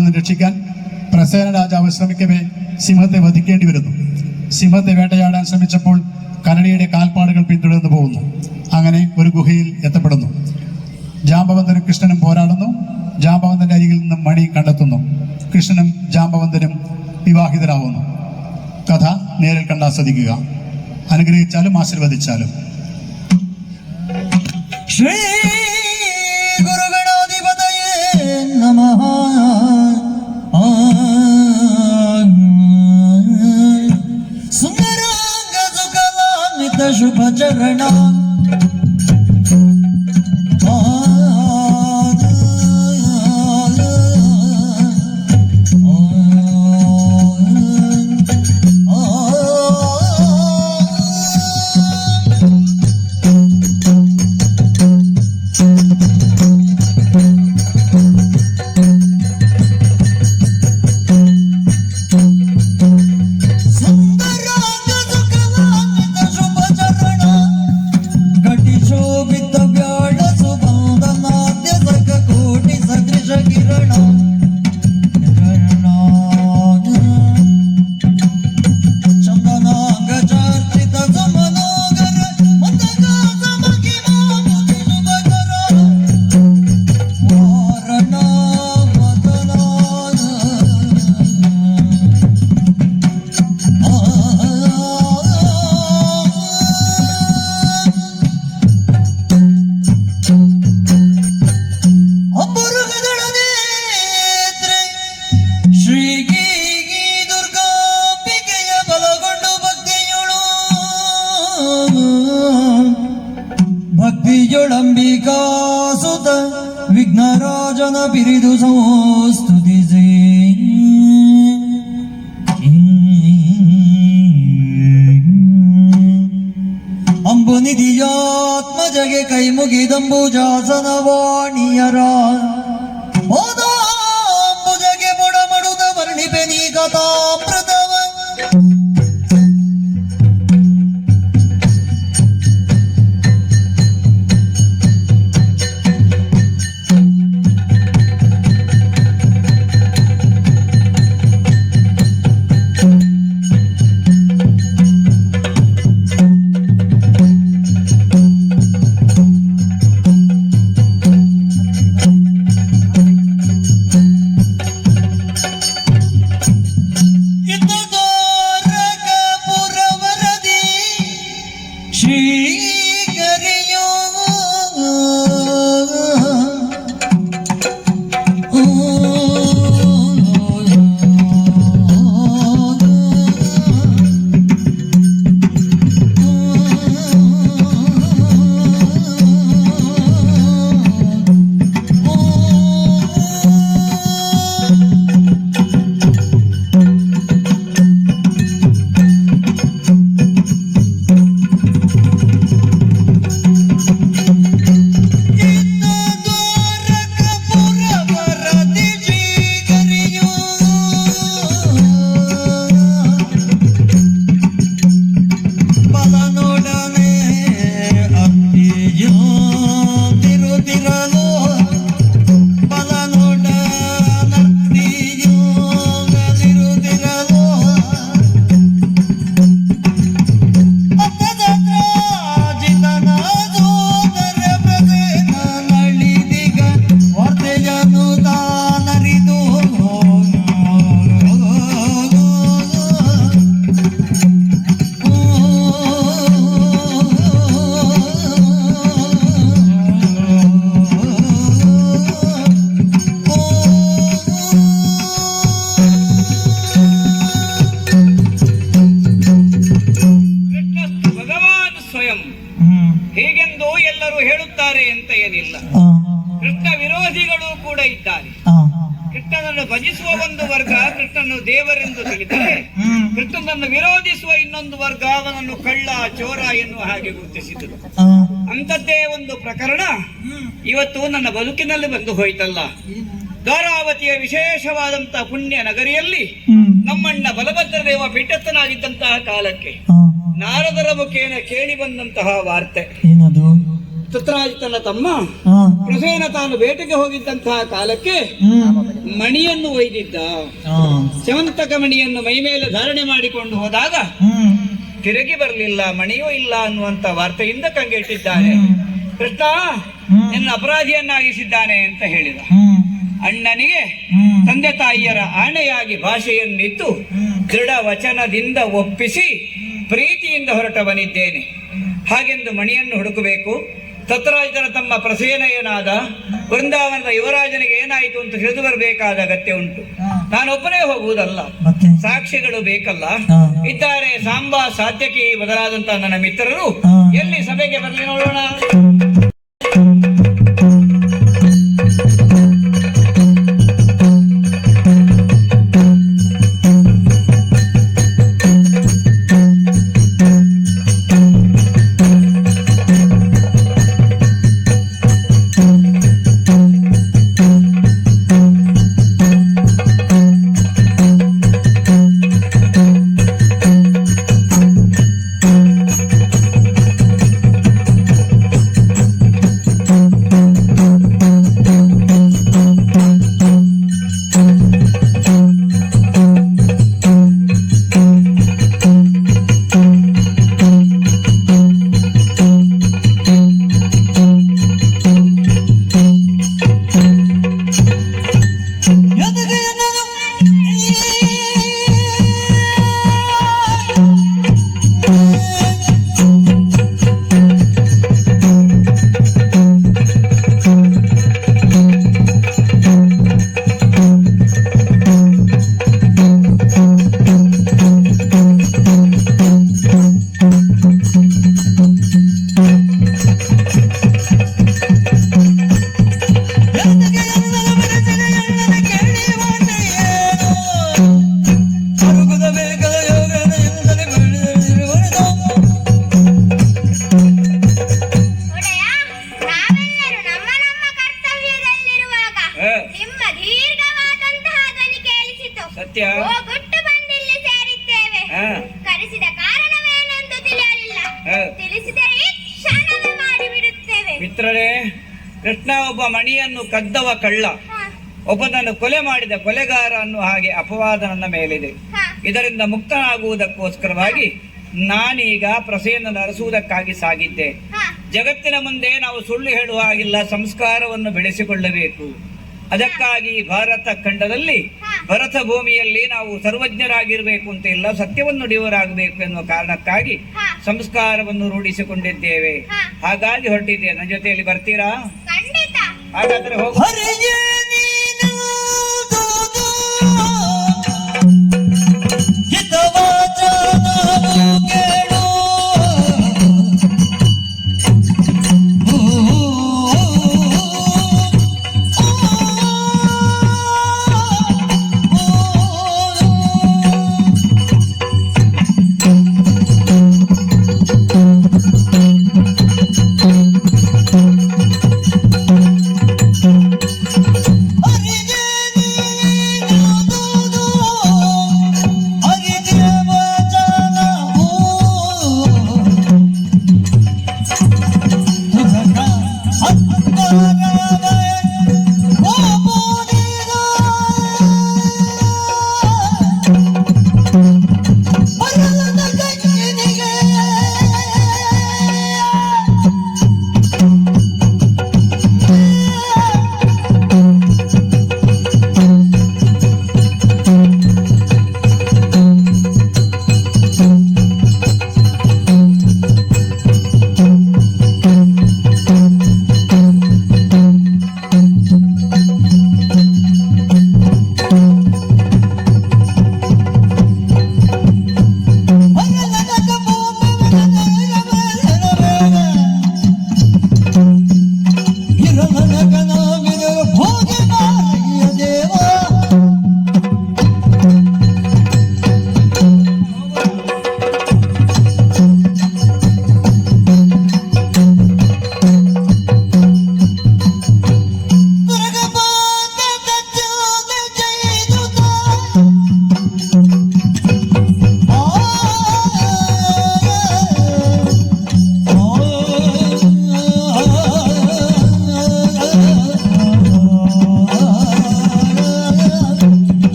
നിന്ന് രക്ഷിക്കാൻ പ്രസേന രാജാവ് ശ്രമിക്കവേ സിംഹത്തെ വധിക്കേണ്ടി വരുന്നു. സിംഹത്തെ വേട്ടയാടാൻ ശ്രമിച്ചപ്പോൾ കരടിയുടെ കാൽപ്പാടുകൾ പിന്തുടർന്നു പോകുന്നു. അങ്ങനെ ഒരു ഗുഹയിൽ എത്തപ്പെടുന്നു. ജാമ്പവന്തനും കൃഷ്ണനും പോരാടുന്നു. ജാമ്പവന്തന്റെ അരികിൽ നിന്നും മണി കണ്ടെത്തുന്നു. കൃഷ്ണനും ജാമ്പവന്തനും വിവാഹിതരാവുന്നു. കഥ നേരിൽ കണ്ടാസ്വദിക്കുക. അനുഗ്രഹിച്ചാലും ആശീർവദിച്ചാലും. ശ്രീ ഗുരുഗണാധിപതയേ നമഃ. സുന്ദരാംഗ സുഖലാമിത ശുഭചരണ ಭಕ್ತಿಯೊಳಂಬಿಕಾಸುತ ವಿಘ್ನರಾಜನ ಬಿರಿದು ಸಂಸ್ತುತಿಸಿ ಅಂಬುನಿಧಿಯಾತ್ಮಜಗೆ ಕೈ ಮುಗಿದಂಬುಜಾಸನ ವಾಣಿಯರ ಅಂಬುಜಗೆ ಬೊಡಮಡುದ ವರ್ಣಿಪೆ ನೀ ಕಥಾಮೃತವ ಹೀಗೆಂದು ಎಲ್ಲರೂ ಹೇಳುತ್ತಾರೆ ಅಂತ ಏನಿಲ್ಲ. ಕೃಷ್ಣ ವಿರೋಧಿಗಳು ಕೂಡ ಇದ್ದಾರೆ. ಕೃಷ್ಣನನ್ನು ಭಜಿಸುವ ಒಂದು ವರ್ಗ ಕೃಷ್ಣನು ದೇವರೆಂದು ತಿಳಿದರೆ, ಕೃಷ್ಣನನ್ನು ವಿರೋಧಿಸುವ ಇನ್ನೊಂದು ವರ್ಗ ಅವನನ್ನು ಕಳ್ಳ ಚೋರ ಎನ್ನುವ ಹಾಗೆ ಗುರುತಿಸಿದರು. ಅಂಥದ್ದೇ ಒಂದು ಪ್ರಕರಣ ಇವತ್ತು ನನ್ನ ಬದುಕಿನಲ್ಲಿ ಬಂದು ಹೋಯ್ತಲ್ಲ. ದ್ವಾರಾವತಿಯ ವಿಶೇಷವಾದಂತಹ ಪುಣ್ಯ ನಗರಿಯಲ್ಲಿ ನಮ್ಮಣ್ಣ ಬಲಭದ್ರ ದೇವ ಪೀಠಸ್ಥನಾಗಿದ್ದಂತಹ ಕಾಲಕ್ಕೆ ನಾರದರ ಮುಖೇನ ಕೇಳಿ ಬಂದಂತಹ ವಾರ್ತೆ. ಏನದು? ಧೃತರಾಷ್ಟ್ರನ ತಮ್ಮ ಪ್ರಸೇನ ತಾನು ಬೇಟೆಗೆ ಹೋಗಿದ್ದಂತಹ ಕಾಲಕ್ಕೆ ಮಣಿಯನ್ನು ಒಯ್ದಿದ್ದ. ಸ್ಯವಂತಕ ಮಣಿಯನ್ನು ಮೈ ಮೇಲೆ ಧಾರಣೆ ಮಾಡಿಕೊಂಡು ಹೋದಾಗ ತಿರುಗಿ ಬರಲಿಲ್ಲ, ಮಣಿಯೂ ಇಲ್ಲ ಅನ್ನುವಂತ ವಾರ್ತೆಯಿಂದ ಕಂಗೆಟ್ಟಿದ್ದಾರೆ. ಕೃಷ್ಣ ನಿನ್ನ ಅಪರಾಧಿಯನ್ನಾಗಿಸಿದ್ದಾನೆ ಅಂತ ಹೇಳಿದ. ಅಣ್ಣನಿಗೆ ತಂದೆ ತಾಯಿಯರ ಆಣೆಯಾಗಿ ಭಾಷೆಯನ್ನಿತ್ತು ದೃಢ ವಚನದಿಂದ ಒಪ್ಪಿಸಿ ಪ್ರೀತಿಯಿಂದ ಹೊರಟವನಿದ್ದೇನೆ. ಹಾಗೆಂದು ಮಣಿಯನ್ನು ಹುಡುಕಬೇಕು. ಧೃತರಾಷ್ಟ್ರನ ತಮ್ಮ ಪ್ರಸೇನಯ್ಯನಾದ ವೃಂದಾವನದ ಯುವರಾಜನಿಗೆ ಏನಾಯಿತು ಅಂತ ತಿಳಿದು ಬರಬೇಕಾದ ಅಗತ್ಯ ಉಂಟು. ನಾನೊಬ್ಬನೇ ಹೋಗುವುದಲ್ಲ, ಸಾಕ್ಷಿಗಳು ಬೇಕಲ್ಲ. ಇದ್ದಾರೆ ಸಾಂಬ, ಸಾತ್ಯಕಿ ಮೊದಲಾದಂತಹ ನನ್ನ ಮಿತ್ರರು. ಎಲ್ಲಿ ಸಭೆಗೆ ಬರಲಿ ನೋಡೋಣ. ಮಿತ್ರರೇ, ಕೃಷ್ಣ ಒಬ್ಬ ಮಣಿಯನ್ನು ಕದ್ದವ ಕಳ್ಳ, ಒಬ್ಬನನ್ನು ಕೊಲೆ ಮಾಡಿದ ಕೊಲೆಗಾರ ಅನ್ನುವ ಹಾಗೆ ಅಪವಾದ ನನ್ನ ಮೇಲಿದೆ. ಇದರಿಂದ ಮುಕ್ತನಾಗುವುದಕ್ಕೋಸ್ಕರವಾಗಿ ನಾನೀಗ ಪ್ರಸೇನ ಅರಸುವುದಕ್ಕಾಗಿ ಸಾಗಿದ್ದೆ. ಜಗತ್ತಿನ ಮುಂದೆ ನಾವು ಸುಳ್ಳು ಹೇಳುವ ಹಾಗಿಲ್ಲ, ಸಂಸ್ಕಾರವನ್ನು ಬೆಳೆಸಿಕೊಳ್ಳಬೇಕು. ಅದಕ್ಕಾಗಿ ಭಾರತ ಖಂಡದಲ್ಲಿ, ಭರತ ಭೂಮಿಯಲ್ಲಿ ನಾವು ಸರ್ವಜ್ಞರಾಗಿರ್ಬೇಕು ಅಂತ ಇಲ್ಲ, ಸತ್ಯವನ್ನು ನುಡಿಯವರಾಗಬೇಕು ಎನ್ನುವ ಕಾರಣಕ್ಕಾಗಿ ಸಂಸ್ಕಾರವನ್ನು ರೂಢಿಸಿಕೊಂಡಿದ್ದೇವೆ. ಹಾಗಾಗಿ ಹೊರಟಿದ್ದೇವೆ. ನನ್ನ ಜೊತೆಯಲ್ಲಿ ಬರ್ತೀರಾ? ಹಾಗಾದ್ರೆ ಹೋಗ. ಹರಿದೇವ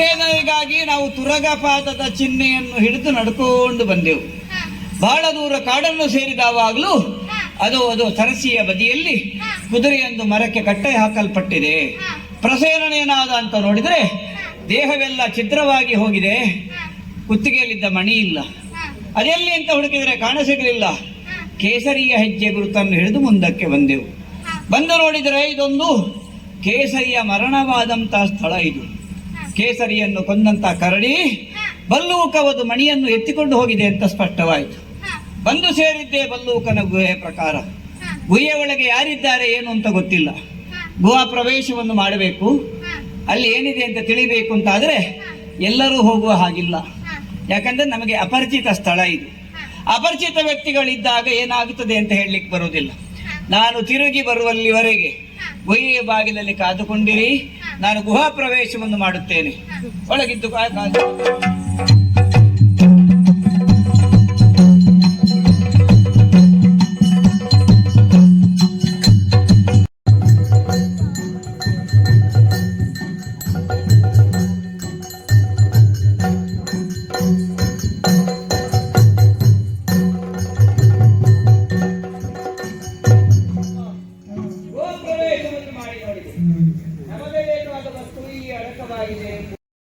ಪ್ರಸೇನರಿಗಾಗಿ ನಾವು ತುರಗಪಾದದ ಚಿಹ್ನೆಯನ್ನು ಹಿಡಿದು ನಡ್ಕೊಂಡು ಬಂದೆವು. ಬಹಳ ದೂರ ಕಾಡನ್ನು ಸೇರಿದವಾಗಲೂ ಅದು ಸರಸಿಯ ಬದಿಯಲ್ಲಿ ಕುದುರೆಯೊಂದು ಮರಕ್ಕೆ ಕಟ್ಟೆ ಹಾಕಲ್ಪಟ್ಟಿದೆ. ಪ್ರಸೇನನೇನಾದ ಅಂತ ನೋಡಿದರೆ ದೇಹವೆಲ್ಲ ಛಿದ್ರವಾಗಿ ಹೋಗಿದೆ, ಕುತ್ತಿಗೆಯಲ್ಲಿದ್ದ ಮಣಿ ಇಲ್ಲ. ಅದೆಲ್ಲಿ ಅಂತ ಹುಡುಕಿದರೆ ಕಾಣಸಿಗಲಿಲ್ಲ. ಕೇಸರಿಯ ಹೆಜ್ಜೆ ಗುರುತನ್ನು ಹಿಡಿದು ಮುಂದಕ್ಕೆ ಬಂದೆವು. ಬಂದು ನೋಡಿದರೆ ಇದೊಂದು ಕೇಸರಿಯ ಮರಣವಾದಂತಹ ಸ್ಥಳ. ಇದು ಕೇಸರಿಯನ್ನು ಕೊಂದಂತ ಕರಡಿ ಬಲ್ಲೂಕವದು ಮಣಿಯನ್ನು ಎತ್ತಿಕೊಂಡು ಹೋಗಿದೆ ಅಂತ ಸ್ಪಷ್ಟವಾಯಿತು. ಬಂದು ಸೇರಿದ್ದೇ ಬಲ್ಲೂಕನ ಗುಹೆ ಪ್ರಕಾರ. ಗುಹೆಯ ಒಳಗೆ ಯಾರಿದ್ದಾರೆ ಏನು ಅಂತ ಗೊತ್ತಿಲ್ಲ. ಗುಹಾ ಪ್ರವೇಶವನ್ನು ಮಾಡಬೇಕು, ಅಲ್ಲಿ ಏನಿದೆ ಅಂತ ತಿಳಿಬೇಕು ಅಂತ ಆದರೆ ಎಲ್ಲರೂ ಹೋಗುವ ಹಾಗಿಲ್ಲ. ಯಾಕಂದ್ರೆ ನಮಗೆ ಅಪರಿಚಿತ ಸ್ಥಳ ಇದು. ಅಪರಿಚಿತ ವ್ಯಕ್ತಿಗಳಿದ್ದಾಗ ಏನಾಗುತ್ತದೆ ಅಂತ ಹೇಳಲಿಕ್ಕೆ ಬರುವುದಿಲ್ಲ. ನಾನು ತಿರುಗಿ ಬರುವಲ್ಲಿವರೆಗೆ ಗುಹೆಯ ಬಾಗಿಲಲ್ಲಿ ಕಾದುಕೊಂಡಿರಿ, ನಾನು ಗುಹಾ ಪ್ರವೇಶವನ್ನು ಮಾಡುತ್ತೇನೆ. ಒಳಗಿದ್ದು ಕಾದು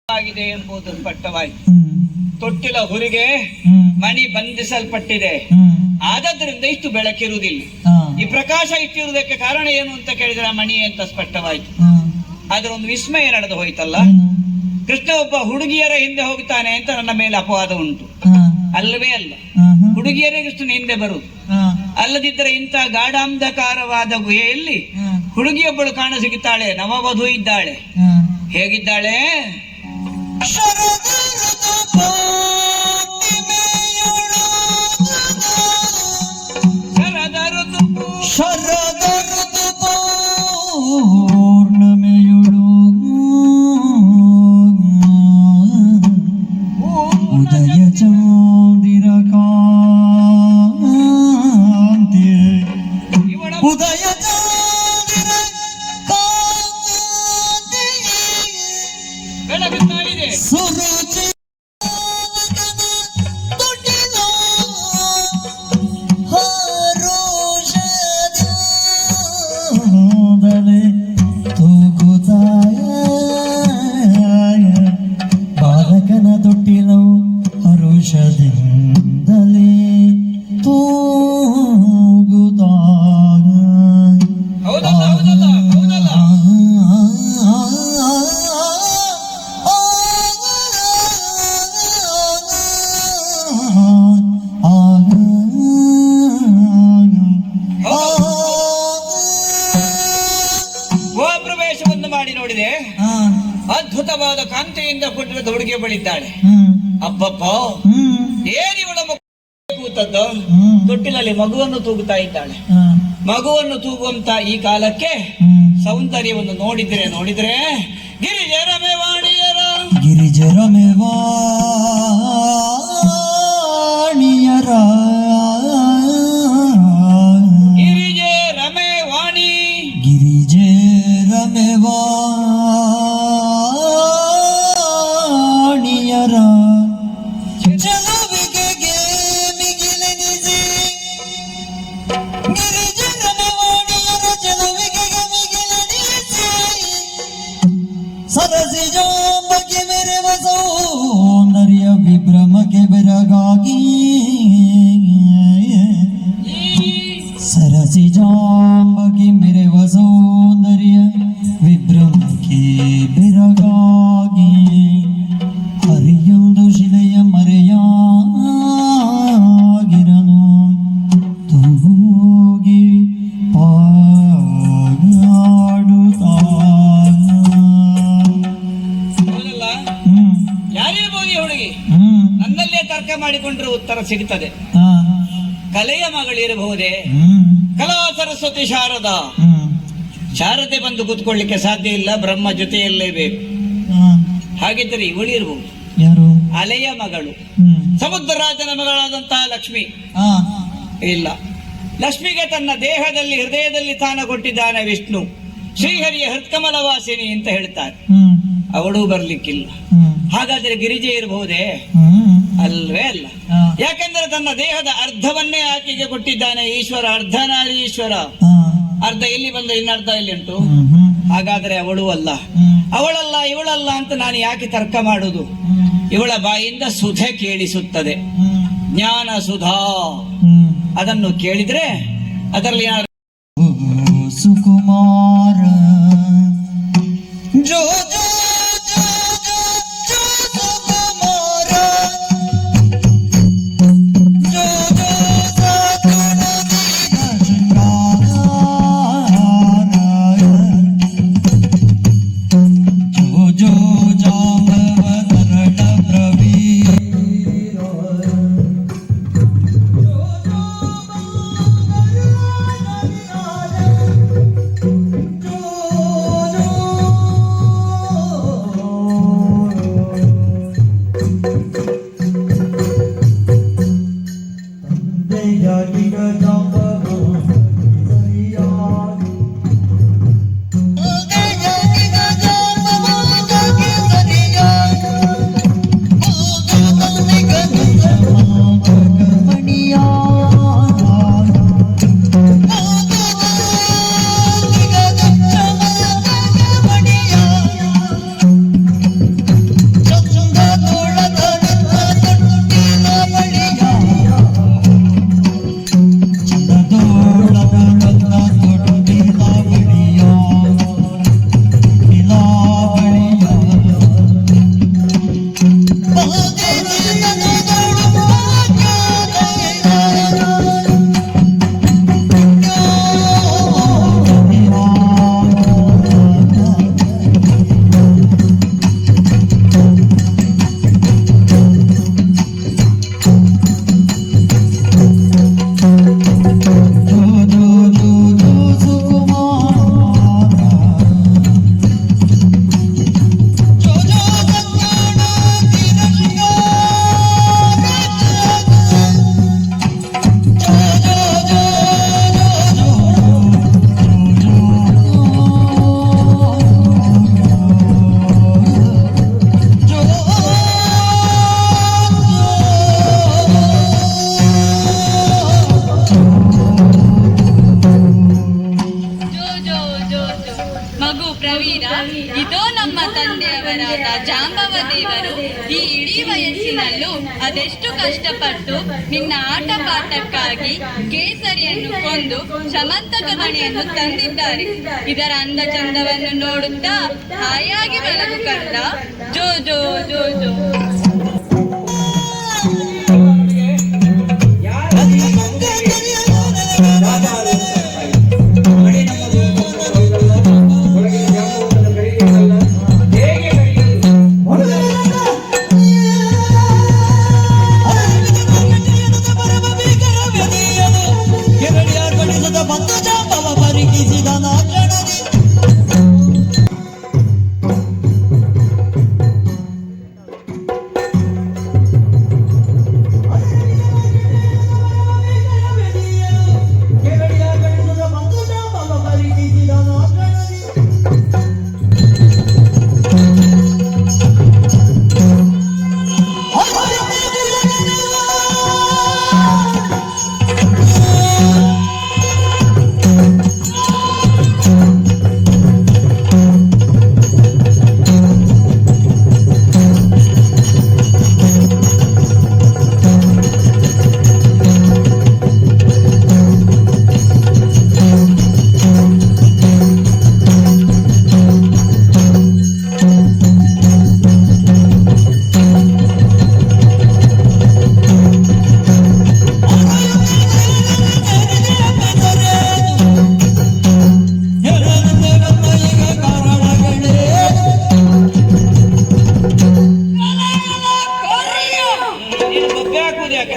ಆಗಿದೆ ಎಂಬುದು ಸ್ಪಷ್ಟವಾಯಿತು. ತೊಟ್ಟಿಲ ಹುರಿಗೆ ಮಣಿ ಬಂಧಿಸಲ್ಪಟ್ಟಿದೆ, ಆದದ್ರಿಂದ ಇಷ್ಟು ಬೆಳಕಿರುವುದಿಲ್ಲ. ಈ ಪ್ರಕಾಶ ಇಟ್ಟಿರುವುದಕ್ಕೆ ಕಾರಣ ಏನು ಅಂತ ಕೇಳಿದ್ರೆ ಮಣಿ ಅಂತ ಸ್ಪಷ್ಟವಾಯಿತು. ಆದ್ರೆ ಒಂದು ವಿಸ್ಮಯ ನಡೆದು ಹೋಯ್ತಲ್ಲ. ಕೃಷ್ಣ ಒಬ್ಬ ಹುಡುಗಿಯರ ಹಿಂದೆ ಹೋಗ್ತಾನೆ ಅಂತ ನನ್ನ ಮೇಲೆ ಅಪವಾದ ಉಂಟು. ಅಲ್ಲವೇ ಅಲ್ಲ, ಹುಡುಗಿಯರೇ ಕೃಷ್ಣನ ಹಿಂದೆ ಬರುವುದು. ಅಲ್ಲದಿದ್ದರೆ ಇಂಥ ಗಾಢಾಂಧಕಾರವಾದ ಗುಹೆಯಲ್ಲಿ ಹುಡುಗಿಯೊಬ್ಬಳು ಕಾಣ ಸಿಗುತ್ತಾಳೆ, ನವವಧು ಇದ್ದಾಳೆ. ಹೇಗಿದ್ದಾಳೆ? ಪೌರ್ಣಮೆಯುಳು ಉದಯ ಚಂದಿರ ಕಾಂತಿ, ಉದಯ ಚಂದಿರ ಕಾಂತಿ ಬೆಳಗುತ್ತಾ ಇದೆ. ಸುರುಚಿ ಬಾಲಕನ ತೊಟ್ಟಿಲು ಹರುಷದಿಂದಲೇ ತೂಗುತ್ತಾಗ. ಹೌದಲ್ಲ ಹೌದಲ್ಲ ಹೌದಲ್ಲ. ಗುಹಾ ಪ್ರವೇಶವನ್ನು ಮಾಡಿ ನೋಡಿದೆ, ಅದ್ಭುತವಾದ ಕಾಂತಿಯಿಂದ ಕೂಡಿದ ಹುಡುಗಿಯ ಬಳಿದ್ದಾಳೆ. ಅಬ್ಬಬ್ಬ, ಏನಿವಳ ಕೂತದ್ದು ತೊಟ್ಟಿಲಲ್ಲಿ ಮಗುವನ್ನು ತೂಗುತ್ತಾ ಇದ್ದಾಳೆ. ಮಗುವನ್ನು ತೂಗುವಂತ ಈ ಕಾಲಕ್ಕೆ ಸೌಂದರ್ಯವನ್ನು ನೋಡಿದ್ರೆ ಗಿರಿಜರ ಮೇವಾಣಿಯರ ಗಿರಿಜರ ಮೇವಾಣಿಯರ ಗಿರಿಜೆ ರಮೆ ವಾಣಿ ಗಿರಿಜೆ ರಮೆವಾಣಿಯರ ಚಲುವಿಗೆ ಮಿಗಿಲೆನಿಸಿ. ಗಿರಿಜೆ ರಮೆವಾಣಿಯರ ಚಲುವಿಗೆ ಮಿಗಿಲೆನಿಸಿ. ಸರಸಿ ಜಾಂಬಗೆ ಮೆರೆವ ಸೌಂದರ್ಯ ವಿಭ್ರಮಕ್ಕೆ ಬೆರಗಾಗಿ. ಸರಸಿ ಜಾಂಬಗೆ ಮೆರೆವ ಸೌಂದರ್ಯ ವಿಭ್ರಮಕ್ಕೆ ಬೆರಗಾಗಿ. ಹರಿಯೊಂದು ಶಿಲೆಯ ಮರೆಯಾಗಿರನು ತೂಗಿ ಪಾಡುತ್ತಾ. ಹೌದಲ್ಲ, ಯಾರಿರ್ಬೋದು ಈ ಹುಡುಗಿ? ನನ್ನಲ್ಲೇ ತರ್ಕ ಮಾಡಿಕೊಂಡ್ರೆ ಉತ್ತರ ಸಿಗುತ್ತದೆ. ಕಲೆಯ ಮಗಳಿರಬಹುದೇ? ಕಲಾ ಸರಸ್ವತಿ ಶಾರದಾ. ಶಾರದೆ ಬಂದು ಕೂತ್ಕೊಳ್ಳಿಕ್ಕೆ ಸಾಧ್ಯ ಇಲ್ಲ, ಬ್ರಹ್ಮ ಜೊತೆಯಲ್ಲೇ ಬೇಕು. ಹಾಗಿದ್ದರೆ ಇವಳು ಇರಬಹುದು. ಯಾರು? ಅಲೆಯ ಮಗಳು, ಸಮುದ್ರ ರಾಜನ ಮಗಳಾದಂತಹ ಲಕ್ಷ್ಮಿ. ಇಲ್ಲ, ಲಕ್ಷ್ಮಿಗೆ ತನ್ನ ದೇಹದಲ್ಲಿ ಹೃದಯದಲ್ಲಿ ಸ್ಥಾನ ಕೊಟ್ಟಿದ್ದಾನೆ ವಿಷ್ಣು. ಶ್ರೀಹರಿಯ ಹೃತ್ಕಮಲ ವಾಸಿನಿ ಅಂತ ಹೇಳ್ತಾರೆ. ಹ್ಮ್ ಅವಳು ಬರ್ಲಿಕ್ಕಿಲ್ಲ. ಹ್ಮ್ ಹಾಗಾದ್ರೆ ಗಿರಿಜೆ ಇರಬಹುದೇ? ಹ್ಮ್ ಅಲ್ವೇ ಅಲ್ಲ. ಆ, ಯಾಕೆಂದ್ರೆ ತನ್ನ ದೇಹದ ಅರ್ಧವನ್ನೇ ಆಕೆಗೆ ಕೊಟ್ಟಿದ್ದಾನೆ ಈಶ್ವರ. ಅರ್ಧನಾರೀಶ್ವರ. ಆ, ಅರ್ಧ ಎಲ್ಲಿ ಬಂದ್ರೆ ಇನ್ನರ್ಧ ಎಲ್ಲಿ ಉಂಟು? ಹ್ಮ್ ಹ್ಮ್ ಹಾಗಾದ್ರೆ ಅವಳು ಅಲ್ಲ, ಹ್ಮ್ ಅವಳಲ್ಲ ಇವಳಲ್ಲ ಅಂತ ನಾನು ಯಾಕೆ ತರ್ಕ ಮಾಡುದು? ಇವಳ ಬಾಯಿಂದ ಸುಧೆ ಕೇಳಿಸುತ್ತದೆ, ಹ್ಮ್ ಜ್ಞಾನ ಸುಧಾ. ಹ್ಮ್ ಅದನ್ನು ಕೇಳಿದ್ರೆ ಅದರಲ್ಲಿ ಏನಾದ್ರು ಓ ಸುಕುಮಾರ ಜೋ ಜೋ ಜೋ ಜೋ ಜೋ ಸುಕುಮಾರ ಜೋ ಜೋ ಸಗುಣ ದೀನ ಶೃಂಗಾರ ಜೋ ಜೋ ಜಾಂಬವತರಟ ಪ್ರವೀರ ಮಗು ಪ್ರವೀರ, ಇದೋ ನಮ್ಮ ತಂದೆಯವರಾದ ಜಾಂಬವ ದೇವರು ಈ ಇಡೀ ವಯಸ್ಸಿನಲ್ಲೂ ಅದೆಷ್ಟು ಕಷ್ಟಪಟ್ಟು ನಿನ್ನ ಆಟ ಪಾಠಕ್ಕಾಗಿ ಕೇಸರಿಯನ್ನು ಕೊಂದು ಸಮಂತಕ ಮಣಿಯನ್ನು ತಂದಿದ್ದಾರೆ. ಇದರ ಅಂದ ಚಂದವನ್ನು ನೋಡುತ್ತಾ ಹಾಯಾಗಿ ಬೆಳಗು ಕಂದ. ಜೋ ಜೋ ಜೋ ಜೋ.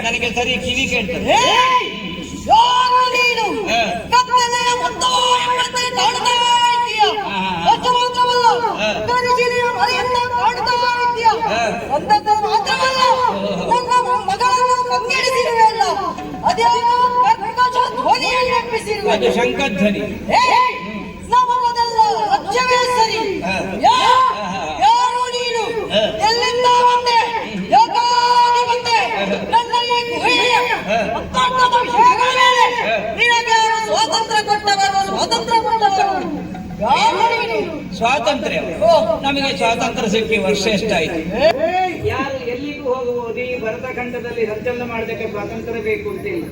ನನಗೆ ಸರಿ ಕಿವಿ ಕೇಳ್ತದೆ. ಅದು ಶಂಕಧ್ವನಿ. ಕೊಂಡವರು ಸ್ವಾತಂತ್ರ್ಯ ಕೊಂಡವರು ಯಾರು ನೀನು? ಸ್ವಾತಂತ್ರ್ಯ ನಮಗೆ ಸ್ವಾತಂತ್ರ್ಯ ಸಿಕ್ಕಿ ವರ್ಷ ಎಷ್ಟಾಯ್ತು? ಯಾರು ಎಲ್ಲಿಗೂ ಹೋಗಬಹುದು, ಈ ಭರತಖಂಡದಲ್ಲಿ ಸಂಚಲನ ಮಾಡೋದಕ್ಕೆ ಸ್ವಾತಂತ್ರ್ಯ ಬೇಕು ಅಂತಿಲ್ಲ.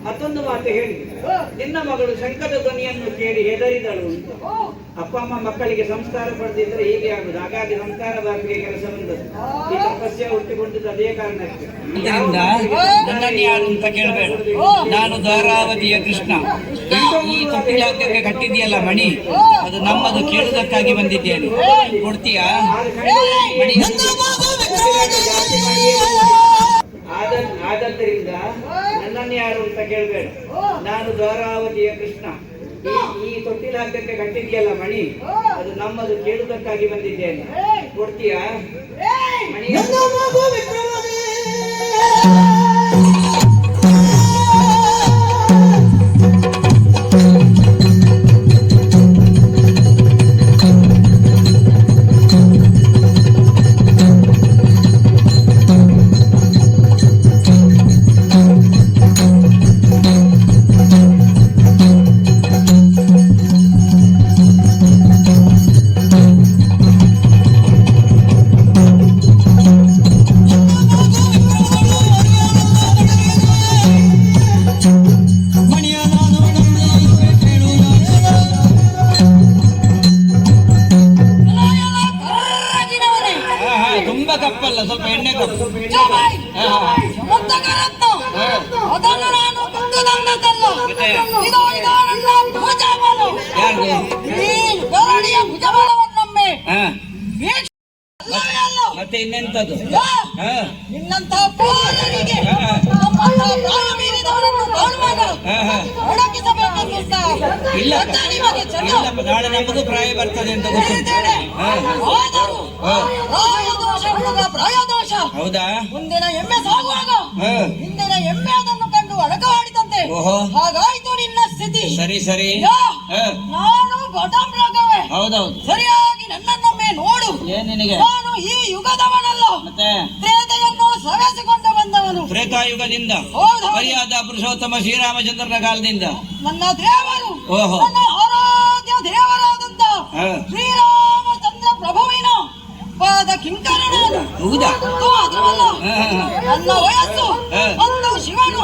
ಮತ್ತೊಂದು ಮಾತು ಹೇಳಿ, ನಿನ್ನ ಮಗಳು ಶಂಕದ ಧ್ವನಿಯನ್ನು ಕೇಳಿ ಹೆದರಿದಳು ಅಂತ. ಅಪ್ಪ ಅಮ್ಮ ಮಕ್ಕಳಿಗೆ ಸಂಸ್ಕಾರ ಪಡೆದಿದ್ರೆ ಹೀಗೆ ಆಗುದು. ಹಾಗಾಗಿ ಸಂಸ್ಕಾರ ಬಾಪಿಗೆ ಕೆಲಸ ಬಂದದ್ದು. ಈ ತಪಸ್ಯ ಹುಟ್ಟಿಕೊಂಡಿದ್ದು ಅದೇ ಕಾರಣಕ್ಕೆ. ನನ್ನನ್ನು ಯಾರು ಅಂತ ಕೇಳಬೇಡ, ನಾನು ಧಾರಾವತಿಯ ಕೃಷ್ಣ. ಈ ತೊಟ್ಟಿಲಾಗಕ್ಕೆ ಕಟ್ಟಿದೆಯಲ್ಲ ಮಣಿ, ಅದು ನಮ್ಮದು ಕೇಳುವುದಕ್ಕಾಗಿ ಬಂದಿದ್ದೇನೆ. ಕೊಡ್ತೀಯಾ ಮಣಿ? ಆದದ್ದರಿಂದ ನನ್ನನ್ನು ಯಾರು ಅಂತ ಕೇಳಬೇಡ, ನಾನು ಧಾರಾವತಿಯ ಕೃಷ್ಣ. ಈ ತೊಟ್ಟಿಲಾಗಕ್ಕೆ ಕಟ್ಟಿದೆಯಲ್ಲ ಮಣಿ, ಅದು ನಮ್ಮದು ಕೇಳುವುದಕ್ಕಾಗಿ ಬಂದಿದ್ದೇನೆ. ಕೊಡ್ತೀಯಾ ಮಣಿ? ತುಂಬಾ ಕಪ್ಪಲ್ಲ, ಸ್ವಲ್ಪ ಎಣ್ಣೆ ಕಪ್ಪು. ಅದನ್ನು ನಾನು ಕುಂದುದಂಡದಲ್ಲ. ಇದೋ ಇದೋ ನನ್ನ ಭುಜಬಲ. ಈ ಗರಡಿಯ ಭುಜಬಲವನ್ನೊಮ್ಮೆ ಮತ್ತೆ ಇನ್ನೆಂತದ್ದು? ನಿನ್ನಂತ ಪೋರರಿಗೆ ನಮ್ಮಂತ ಪ್ರಾಯ ಮೀರಿದವರನ್ನು ಕಾಣುವಾಗ ಒಡಗಿಸಬೇಕೆಂಬ ಇಲ್ಲ ನಿಮಗೆ ಚಂದ. ನಾಳೆ ನಮಗೂ ಪ್ರಾಯ ಬರ್ತದೆ ಅಂತ ಗೊತ್ತಿದ್ದೇನೆ. ಆದರೂ ಪ್ರಾಯದೋಷ ಹುಡುಗ ಪ್ರಾಯದೋಷ. ಹೌದಾ? ಮುಂದಿನ ಎಮ್ಮೆ ಸಾಗುವಾಗ ಹಿಂದಿನ ಎಮ್ಮೆ ಅದನ್ನು ಕಂಡು ಅಡಕವಾಡಿದಂತೆ ಹಾಗಾಯ್ತು ನಿನ್ನ ಸ್ಥಿತಿ. ಸರಿ ಸರಿ. ನಾನು ಬದಮ್ರಗವೇ. ಹೌದೌದು. ಸರಿಯಾಗಿ ನನ್ನನ್ನೊಮ್ಮೆ ನೋಡು. ನಿನಗೆ ನಾನು ಈ ಯುಗದವನಲ್ಲ, ಮತ್ತೆ ತ್ರೇತೆಯನ್ನು ಸವೆಸಿಕೊಂಡು ಬಂದವನು. ತ್ರೇತಾಯುಗದಿಂದ ಹೌದು. ಮರ್ಯಾದ ಪುರುಷೋತ್ತಮ ಶ್ರೀರಾಮಚಂದ್ರನ ಕಾಲದಿಂದ ನನ್ನ ದೇವರು, ಓಹೋ. ನನ್ನ ಆರಾಧ್ಯ ದೇವರಾದಂತ ಶ್ರೀರಾಮಚಂದ್ರ ಪ್ರಭುವಿನ ಪಾದ ಕಿಂಕರನಾದ. ಹೌದಾ? ಅದರಲ್ಲ ನನ್ನ ವಯಸ್ಸು ಒಂದು ಶಿವನು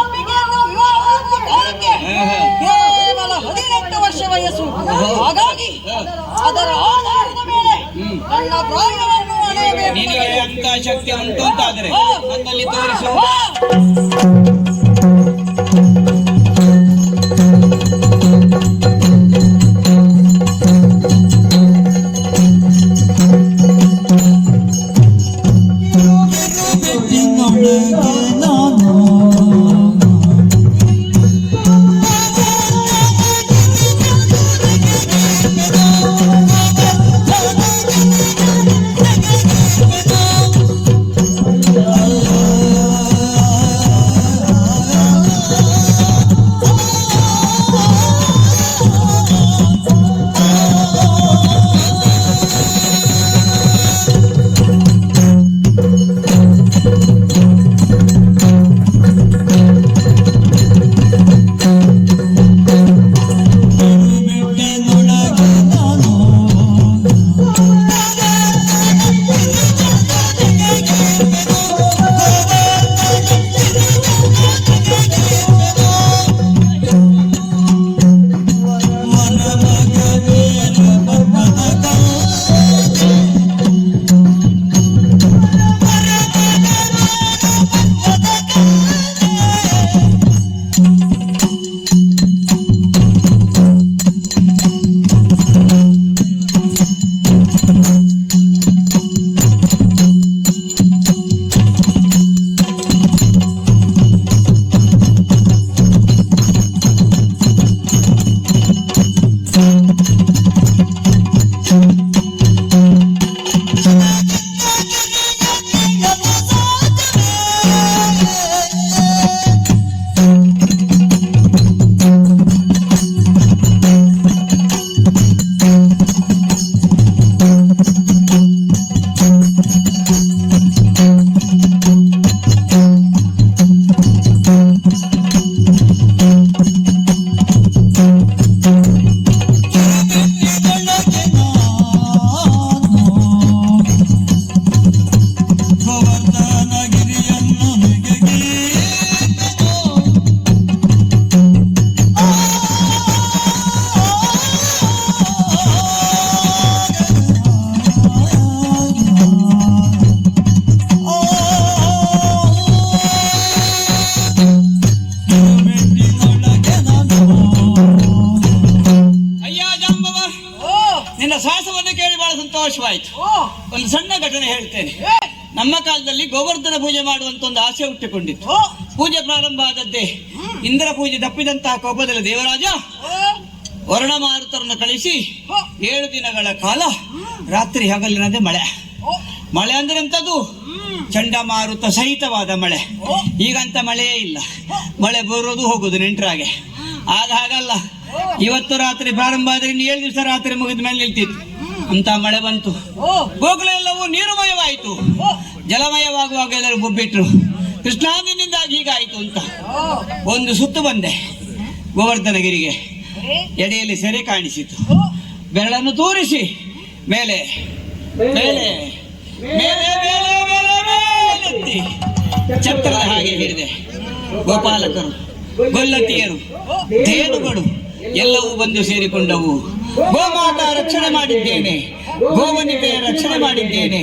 ಅಂಬಿಕೆಯನ್ನು ವಿವಾಹವಾಗುವ ಕಾಲಕ್ಕೆ ಕೇವಲ 18 ವರ್ಷ ವಯಸ್ಸು. ಹಾಗಾಗಿ ಅದರ ಆಧಾರದ ಮೇಲೆ ನನ್ನ ಪ್ರಾಯವನ್ನು ಅಳೆಯಬೇಕು. ನಿನಗೆ ಅಂತ ಶಕ್ತಿ ಉಂಟು ಅಂತಾದ್ರೆ ನನ್ನಲ್ಲಿ ತೋರಿಸು. ಗೊತ್ತಾಯ್ತು. ಓ ಒಂದು ಸಣ್ಣ ಘಟನೆ ಹೇಳ್ತೇನೆ. ಏ, ನಮ್ಮ ಕಾಲದಲ್ಲಿ ಗೋವರ್ಧನ ಪೂಜೆ ಮಾಡುವಂತ ಒಂದು ಆಸೆ ಹುಟ್ಟಿಕೊಂಡಿತ್ತು. ಓ ಪೂಜೆ ಪ್ರಾರಂಭ ಆದದ್ದೇ ಇಂದ್ರ ಪೂಜೆ ತಪ್ಪಿದಂತಹ ಕೋಪದಲ್ಲಿ ದೇವರಾಜ ಓ ವರ್ಣ ಮಾರುತರನ್ನು ಕಳಿಸಿ ಓ 7 ದಿನಗಳ ಕಾಲ ರಾತ್ರಿ ಹಗಲಿನದೇ ಮಳೆ. ಓ ಮಳೆ ಅಂದ್ರೆ ಎಂತದ್ದು? ಚಂಡಮಾರುತ ಸಹಿತವಾದ ಮಳೆ. ಈಗಂತ ಮಳೆಯೇ ಇಲ್ಲ. ಮಳೆ ಬರೋದು ಹೋಗುದು ನೆಂಟರಾಗೆ. ಆಗ ಹಾಗಲ್ಲ, ಇವತ್ತು ರಾತ್ರಿ ಪ್ರಾರಂಭ ಆದ್ರೆ ಇನ್ನು 7 ದಿವಸ ರಾತ್ರಿ ಮುಗಿದ ಮೇಲೆ ನಿಲ್ತಿತ್ತು. ಅಂತ ಮಳೆ ಬಂತು. ಓ ಗೋಕುಲ ಎಲ್ಲವೂ ನೀರುಮಯವಾಯಿತು. ಓ ಜಲಮಯವಾಗುವಾಗ ಎಲ್ಲರೂ ಬೊಬ್ಬಿಟ್ರು. ಕೃಷ್ಣಾನಿಂದಾಗಿ ಹೀಗಾಯಿತು ಅಂತ ಓ ಒಂದು ಸುತ್ತು ಬಂದೆ ಗೋವರ್ಧನಗಿರಿಗೆ. ಏ, ಎಡೆಯಲ್ಲಿ ಸೆರೆ ಕಾಣಿಸಿತು. ಓ ಬೆರಳನ್ನು ತೋರಿಸಿ ಮೇಲೆ ಮೇಲೆ ಮೇಲೆ ಮೇಲೆ ಮೇಲೆ ಮೇಲೆತ್ತಿ ಛತ್ರದ ಹಾಗೆ ಹಿಡಿದೆ. ಗೋಪಾಲಕರು, ಗೊಲ್ಲತಿಯರು, ಧೇನುಗಳು ಎಲ್ಲವೂ ಬಂದು ಸೇರಿಕೊಂಡವು. ಗೋಮಾತ ರಕ್ಷಣೆ ಮಾಡಿದ್ದೇನೆ, ಗೋವನಿತೆಯ ರಕ್ಷಣೆ ಮಾಡಿದ್ದೇನೆ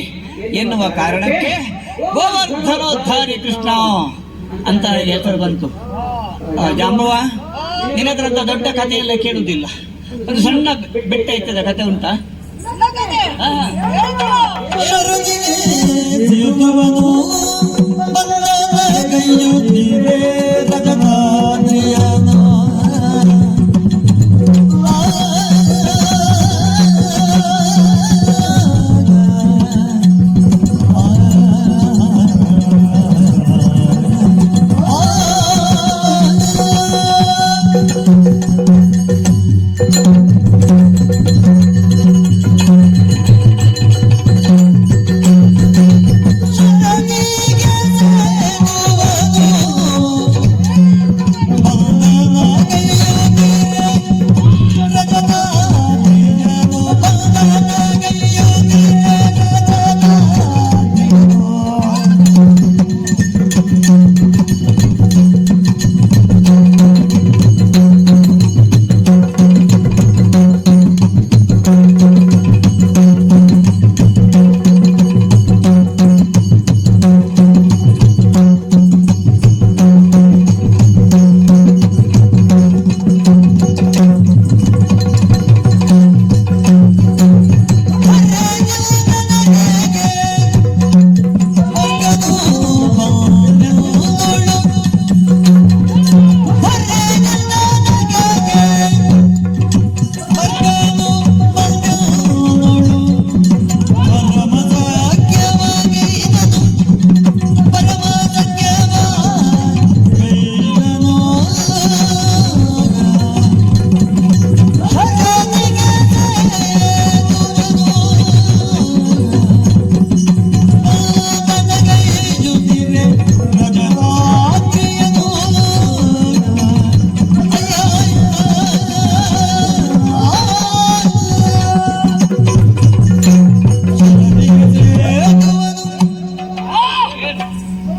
ಎನ್ನುವ ಕಾರಣಕ್ಕೆ ಗೋವರ್ಧನೋದ್ಧಾರಿ ಕೃಷ್ಣ ಅಂತ ಹೆಸರು ಬಂತು. ಜಾಂಬವ, ನಿನ್ನದ್ರಂತ ದೊಡ್ಡ ಕಥೆಯೆಲ್ಲ ಕೇಳುವುದಿಲ್ಲ. ಒಂದು ಸಣ್ಣ ಬೆಟ್ಟ ಇತ್ತದ ಕಥೆ ಉಂಟಾ? ನನ್ನ ಕತೆ ಹಾ. ಹೇಳ್ತೀರಾ?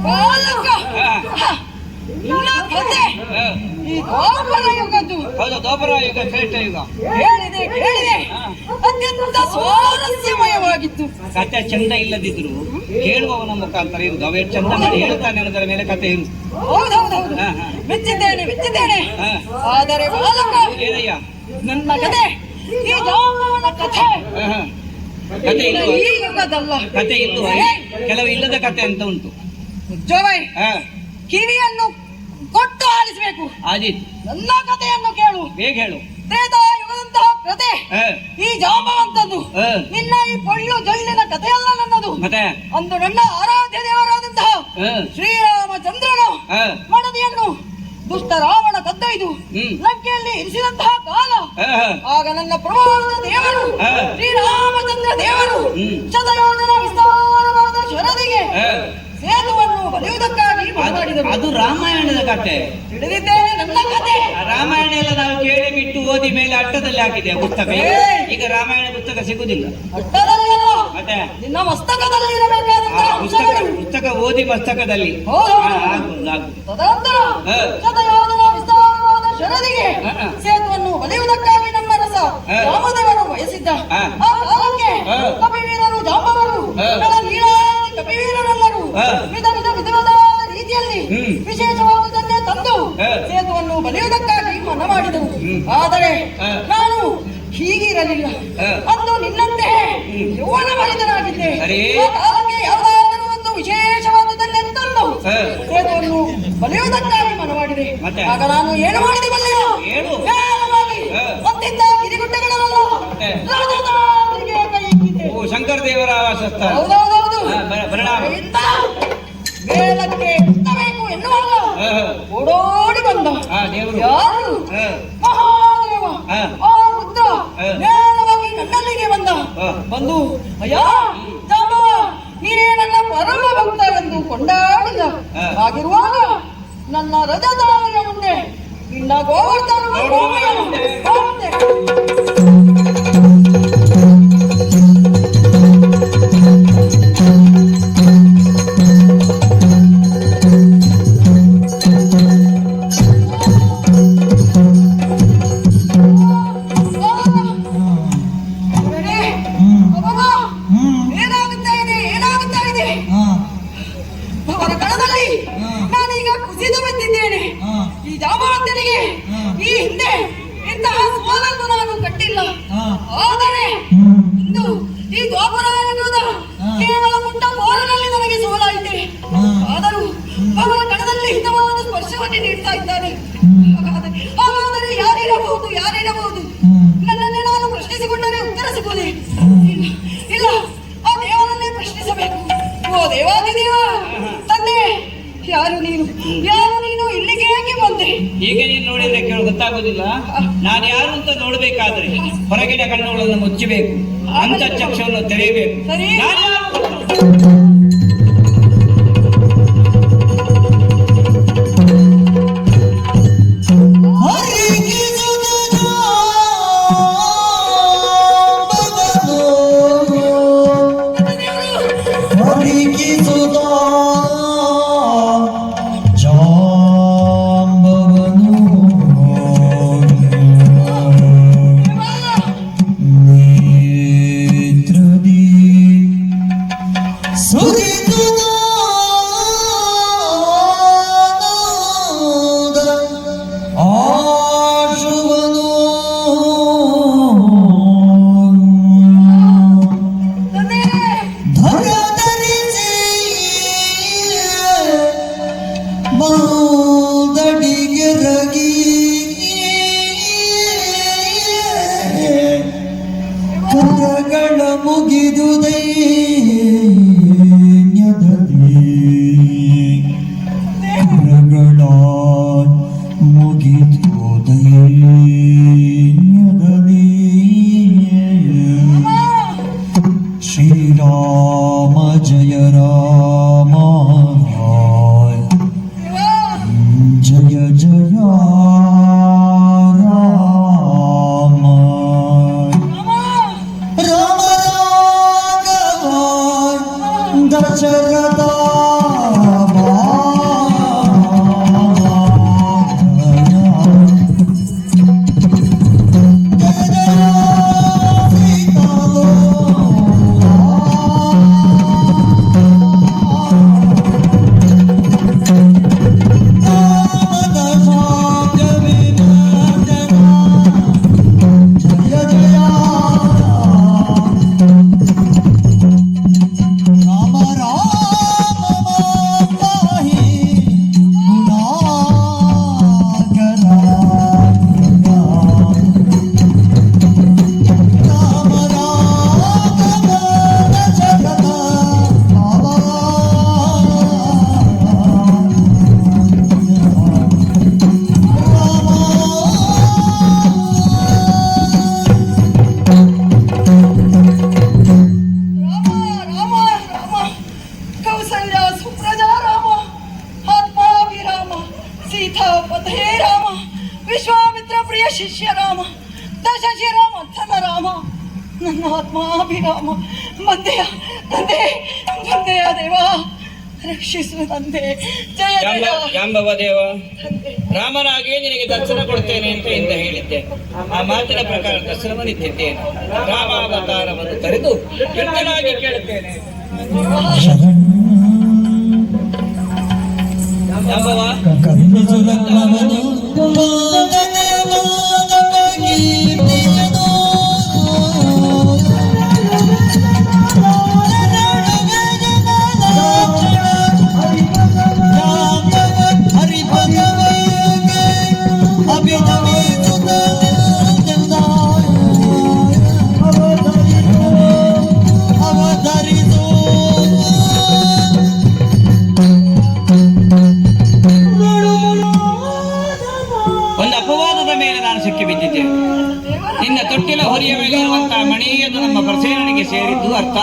ಬಾಲಕ, ನಿನ್ನ ಕತೆ ಈ ದ್ವಾಪರ ಯುಗದ್ದು. ಹೌದು, ದ್ವಾಪರ ಯುಗ ಶ್ರೇಷ್ಠ ಯುಗ. ಕೇಳಿದೆ ಕೇಳಿದೆ, ಅತ್ಯಂತ ಸ್ವಾರಸ್ಯಮಯವಾಗಿತ್ತು. ಕತೆ ಚಂದ ಇಲ್ಲದಿದ್ರು ಕೇಳುವವನ ಮುಖಾಂತರ ಇರುವುದು. ಅವೇ ಚಂದ ಮಾಡಿ ಹೇಳ್ತಾನೆ ಅನ್ನೋದರ ಮೇಲೆ ಕತೆ ಇರುವುದು. ಹೌದೌದೌದು, ಹಾ, ಹಾ. ಮೆಚ್ಚಿದ್ದೇನೆ ಮೆಚ್ಚಿದ್ದೇನೆ. ಹಾ. ಆದರೆ ಬಾಲಕ, ಏನಯ್ಯ? ನನ್ನ ಕತೆ ಈ ಜಾಂಬವನ ಕಥೆ ಹಾ, ಹಾ. ಕತೆ ಇನ್ನು ಇಲ್ವಾ? ಈ ಯುಗದಲ್ಲ. ಕತೆ ಇಲ್ವಾ? ಕೆಲವು ಇಲ್ಲದ ಕತೆ ಅಂತ ಉಂಟು. ಜೋವೈ, ಹಾ, ಕಿವಿಯನ್ನು ಕೊಟ್ಟು ಆಲಿಸಬೇಕು. ಆದೀತು. ನನ್ನ ಕಥೆಯನ್ನು ಕೇಳು. ಬೇಗ ಹೇಳು. ತ್ರೇತಾಯುಗದಂತಹ ಕತೆ ಹಾ, ಈ ಜಾಂಬವಂತದ್ದು. ಹಾ. ನಿನ್ನ ಈ ಪೊಳ್ಳು ಜೊಳ್ಳಿನ ಕಥೆಯಲ್ಲ ನನ್ನದು. ಮತ್ತೆ ಅಂದು ನನ್ನ ಆರಾಧ್ಯ ದೇವರಾದಂತಹ ಹಾ, ಶ್ರೀರಾಮಚಂದ್ರನು ಹಾ, ಮಡದಿಯನ್ನು ದುಷ್ಟ ರಾವಣ ಕದ್ದೊಯ್ದು ಹ್ಮ್. ಲಂಕೆಯಲ್ಲಿ ಇರಿಸಿದಂತಹ ಕಾಲ. ಹಾ, ಹಾ. ಆಗ ನನ್ನ ಪ್ರಭುವಾದ ದೇವರು ಹಾ. ಶ್ರೀರಾಮಚಂದ್ರ ದೇವರು ಹ್ಮ್. ಶತಯೋಜನ ವಿಸ್ತಾರವಾದ ಶರದಿಗೆ ಹಾ. ಸೇತುವನ್ನು ಬಲಿಯುವುದಕ್ಕಾಗಿ ಮಾಡಿದರು. ಅದು ರಾಮಾಯಣದ ಕತೆ. ತಿಳಿದಿದ್ದೇನೆ ನನ್ನ ಕತೆ. ಆ ರಾಮಾಯಣ ಎಲ್ಲ ನಾವು ಕೇಳಿ ಬಿಟ್ಟು ಓದಿ ಮೇಲೆ ಅಟ್ಟದಲ್ಲಿ ಹಾಕಿದೆ ಪುಸ್ತಕ. ಈಗ ರಾಮಾಯಣ ಪುಸ್ತಕ ಸಿಗುದಿಲ್ಲ. ಅಷ್ಟದಲ್ಲ, ಮತ್ತೆ ನಿನ್ನ ಮಸ್ತಕದಲ್ಲಿ ಇರಬೇಕಾದಂತಹ ಪುಸ್ತಕ ಅಂಶಗಳು. ಪುಸ್ತಕ ಓದಿ ಮಸ್ತಕದಲ್ಲಿ. ಹೌದು. ಆಗ್ಬೋದು ಆಗ್ಬೋದು. ತದನಂತರ ಹಾ. ಶತಯೋಜನ ವಿಸ್ತಾರವಾದ ಶರದಿಗೆ ಹಾ. ಸೇತುವನ್ನು ಬಲಿಯುವುದಕ್ಕಾಗಿ ನಮ್ಮ ರಸ ಹಾ. ರಾಮದೇವರು ಬಯಸಿದ್ದ. ಹಾ. ಆ ಕಾಲಕ್ಕೆ ಹಾ. ಕಪಿವೀರರು ಜಾಂಬವರು ಹಾ. ನೀಳಾದಿ ಕಪಿವೀರರೆಲ್ಲರೂ ಹಾ. ವಿಧವಾದ ರೀತಿಯಲ್ಲಿ ಹ್ಮ್. ವಿಶೇಷವಾದುದನ್ನೇ ತಂದು ಹಾ. ಸೇತುವನ್ನು ಬಲಿಯುವುದಕ್ಕಾಗಿ ಮನ ಮಾಡಿದರು. ಆದರೆ ಹಾ. ನಾನು ಹೀಗಿರಲಿಲ್ಲ. ಹ. ಅಂದು ನಿನ್ನಂತೆ ಯೌವನ ಮಹಿತನಾಗಿದ್ದೆ. ಅರೇ. ಆ ಕಾಲಕ್ಕೆ ಯಾವುದಾದರೂ ಒಂದು ವಿಶೇಷವಾದದನ್ನೆಂತಂದು ಹ. ಪ್ರೇತವನ್ನು ಬಲಿಯುವುದಕ್ಕಾಗಿ ಮನವಾಡಿದೆ. ಮತ್ತೆ? ಆಗ ನಾನು ಏನು ಮಾಡಿದೆ ಬಲ್ಲೆಯ? ಏನು? ನೇರವಾಗಿ ಹ. ಅಂತಿದ್ದ ಗಿರಿಗುಡ್ಡಗಳಲ್ಲ ಮತ್ತೆ? ರಾಜಧಾನಿಗೆ ಕೈ ಇಟ್ಟಿದೆ. ಓ ಶಂಕರ ದೇವರ ವಾಸಸ್ಥಾನ. ಹೌದೌದೌದು. ಪರಿಣಾಮ. ಇತ್ತ ಮೇಲಕ್ಕೆ ಎತ್ತಬೇಕು ಎನ್ನುವಾಗ ಓಡೋಡಿ ಬಂದ. ದೇವರು. ಯಾರು? ಹ. ಮಹಾದೇವ. ಹ. ಆ ರುದ್ರ ಹ. ನೇರವಾಗಿ ನನ್ನಲ್ಲಿಗೆ ಬಂದ. ಹ. ಬಂದು ಅಯ್ಯ ಜಾಂಬವ, ನೀನೇ ನನ್ನ ಪರಮ ಭಕ್ತ ಎಂದು ಕೊಂಡಾಡಿದ. ಹ. ಹಾಗಿರುವಾಗ ನನ್ನ ರಜದಾರಿಯ ಮುಂದೆ ನಿನ್ನ ಗೋವರ್ಧನ ಏನಾಗುತ್ತಾ ಇದೆ, ಏನಾಗುತ್ತಾ ಇದೆ? ಅವರ ಕಣದಲ್ಲಿ ನಾನೀಗ ಕುಸಿದು ಬಂದಿದ್ದೇನೆ. ಈ ಜಾಂಬವಂತನಿಗೆ ಈ ಹಿಂದೆ ಇಂತಹ ಸೋಲನ್ನು ನಾನು ಕಟ್ಟಿಲ್ಲ. ಆದರೆ ಇಂದು ಈ ದ್ವಾಪರ ಎನ್ನುವುದ ಕೇವಲ ಪುಟ್ಟ ಗೋರನಲ್ಲಿ ನನಗೆ ಸೋಲಾಯಿತೆ. ಆದರೂ ಅವರ ಕಣದಲ್ಲಿ ಹಿತವಾದ ಸ್ಪರ್ಶವನ್ನೇ ನೀಡ್ತಾ ಇದ್ದಾರೆ. ಹಾಗಾದರೆ ಯಾರಿರಬಹುದು, ಯಾರಿರಬಹುದು? ನನ್ನನ್ನೇ ನಾನು ಪ್ರಶ್ನಿಸಿಕೊಂಡರೆ ಉತ್ತರ ಸಿಗುವುದೇ ಇಲ್ಲ. ಇಲ್ಲ, ಆ ದೇವರನ್ನೇ ಪ್ರಶ್ನಿಸಬೇಕು. ಓ ದೇವಾದಿದೇವ, ತಂದೆ, ಯಾರು ನೀನು, ಯಾರು ನೀನು, ಇಲ್ಲಿಗೆ ಏಕೆ ಬಂದೆ? ಈಗ ನೀನು ನೋಡಿದ್ರೆ ಗೊತ್ತಾಗೋದಿಲ್ಲ. ನಾನು ಯಾರು ಅಂತ ನೋಡ್ಬೇಕಾದ್ರೆ ಹೊರಗಿನ ಕಣ್ಣುಗಳನ್ನು ಮುಚ್ಚಬೇಕು, ಅಂತ ಚಕ್ಷವನ್ನು ತೆರೆಯಬೇಕು. ಸರಿ. ನಾನು ಯಾರು? ಮುಗಿದು ಶ್ರೀರಾಮ ಜಯ ರಾಮ ಜಯ ಜಯ ರಾಮ ರಾಮ ರಾಘವ ದಶರಥ ಶಿಷ್ಯ ರಾಮ ದಶಶಿರಾಮರ್ಥನ ರಾಮ ನನ್ನ ಆತ್ಮಾಭಿರಾಮ ಬಂದೆಯ ತಂದೆ ಬಂದೆಯ ದೇವ ರಕ್ಷಿಸು ತಂದೆ ಜಯ ಜಯ ಜಾಂಬವ ದೇವ ರಾಮನಾಗಿ ನಿನಗೆ ದರ್ಶನ ಕೊಡ್ತೇನೆ ಅಂತ ಇಂದ ಹೇಳಿದ್ದೆ. ಆ ಮಾತಿನ ಪ್ರಕಾರ ದರ್ಶನವನ್ನಿದ್ದೇನೆ. ರಾಮಾವತಾರವನ್ನು ತರೆದು ಕೀರ್ತನಾಗಿ ಕೇಳುತ್ತೇನೆ. ಜಾಂಬವ ಕಂದು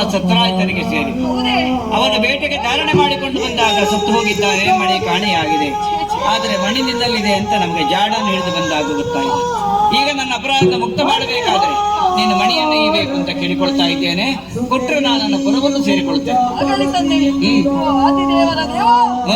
ಸತ್ರಾಜಿತನಿಗೆ ಸೇರಿ ಅವನ ಬೇಟೆಗೆ ಚಾರಣೆ ಮಾಡಿಕೊಂಡು ಬಂದಾಗ ಸತ್ತು ಹೋಗಿದ್ದಾನೆ, ಮಣಿ ಕಾಣೆಯಾಗಿದೆ. ಆದರೆ ಮಣಿ ನಿನ್ನಲ್ಲಿದೆ ಅಂತ ನಮಗೆ ಜಾಡನ್ನು ಹಿಡಿದು ಬಂದಾಗ ಗೊತ್ತಾಯಿತು. ಈಗ ನನ್ನ ಅಪರಾಧ ಮುಕ್ತ ಮಾಡಬೇಕಾದ್ರೆ ನೀನು ಮಣಿಯನ್ನು ಈಬೇಕು ಅಂತ ಕೇಳಿಕೊಳ್ತಾ ಇದ್ದೇನೆ. ಕೊಟ್ಟರೆ ನಾನು ನನ್ನ ಪುರವನ್ನು ಸೇರಿಕೊಳ್ತೇನೆ. ಆಗಲಿ ತಂದೆ. ಆದಿದೇವರ ದೇವ,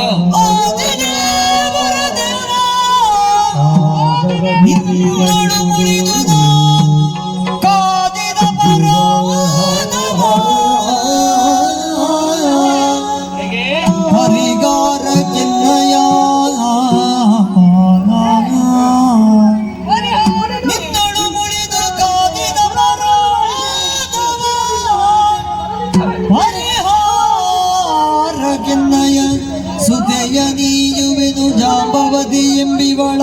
ಸುತೆಯ ನೀಯುವೆನು ಜಾಂಬವತಿ ಎಂಬಿವಳ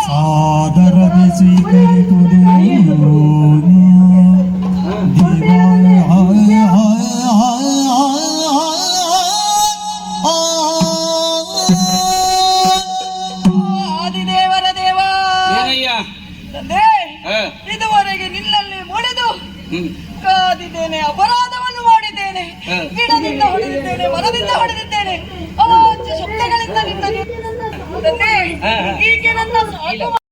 ಸಾದರದಿ ಸ್ವೀಕರಿಸುವುದು ಆದಿದೇವರ ದೇವ. ಏನಯ್ಯ? ತಂದೆ, ಇದುವರೆಗೆ ನಿನ್ನಲ್ಲಿ ಮುಳಿದು ಕಾದಿದ್ದೇನೆ, ಅಪರಾಧವನ್ನು ಮಾಡಿದ್ದೇನೆ, ಗಿಡದಿಂದ ಹೊಡೆದಿದ್ದೇನೆ, ಮರದಿಂದ ಹೊಡೆದಿದ್ದೇನೆ, ಅವಾಚ್ಯ ಶಬ್ದಗಳಿಂದ ನಿನ್ನನ್ನು ತಂದೆ, ಹೀಗೆ ನನ್ನ ಸಾಕು ಮಾ-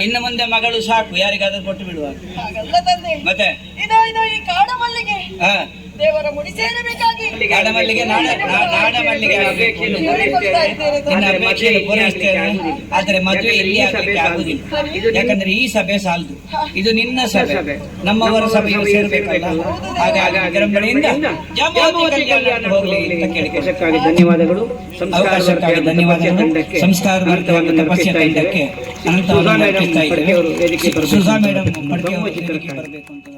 ಇನ್ನು ಮುಂದೆ ಮಗಳು ಸಾಕು, ಯಾರಿಗಾದ್ರೂ ಕೊಟ್ಟು ಬಿಡುವ. ಹಾಗಲ್ಲ ತಂದೆ, ಮತ್ತೆ ಇದು ಈ ಕಾಡ ಮಲ್ಲಿಗೆ ದೇವರ ಮುಡಿ ಸೇರಬೇಕಾಗಿ ನಾಡಮಲ್ಲಿಗೆ ನಾಡಮಲ್ಲಿಗೆ ಆಗಬೇಕು. ಹೇಳಿಕೊಳ್ತಾ ಇದ್ದೇನೆ ನಿನ್ನ ತಂದೆ. ಅಪೇಕ್ಷೆಯನ್ನು ಪೂರೈಸ್ತೇನೆ. ಆದರೆ ಮದುವೆ ಇಲ್ಲಿ ಆಗಲಿಕ್ಕೆ ಆಗುದಿಲ್ಲ. ಯಾಕಂದ್ರೆ ಈ ಸಭೆ ಸಾಲದು, ಇದು ನಿನ್ನ ಸಭೆ, ನಮ್ಮವರ ಸಭೆಯು ಸೇರಬೇಕಲ್ಲ. ಹಾಗಾಗಿ ವಿಜೃಂಭಣೆಯಿಂದ ಜಾಂಬವತಿ ಕಲ್ಯಾಣ ಹೋಗಲಿ ಅಂತ ಕೇಳಿಕೊಳ್ಳಿ. ಧನ್ಯವಾದಗಳು. ಅವಕಾಶಕ್ಕಾಗಿ ಧನ್ಯವಾದಗಳು. ಸಂಸ್ಕಾರ ತಪಸ್ಯ ತಂಡಕ್ಕೆ ಅನಂತವಾಗಿ ಅರ್ಪಿಸ್ತಾ ಇದ್ದೇವೆ. ಸುಧಾ ಮೇಡಮ್ ಬರಬೇಕು ಅಂತ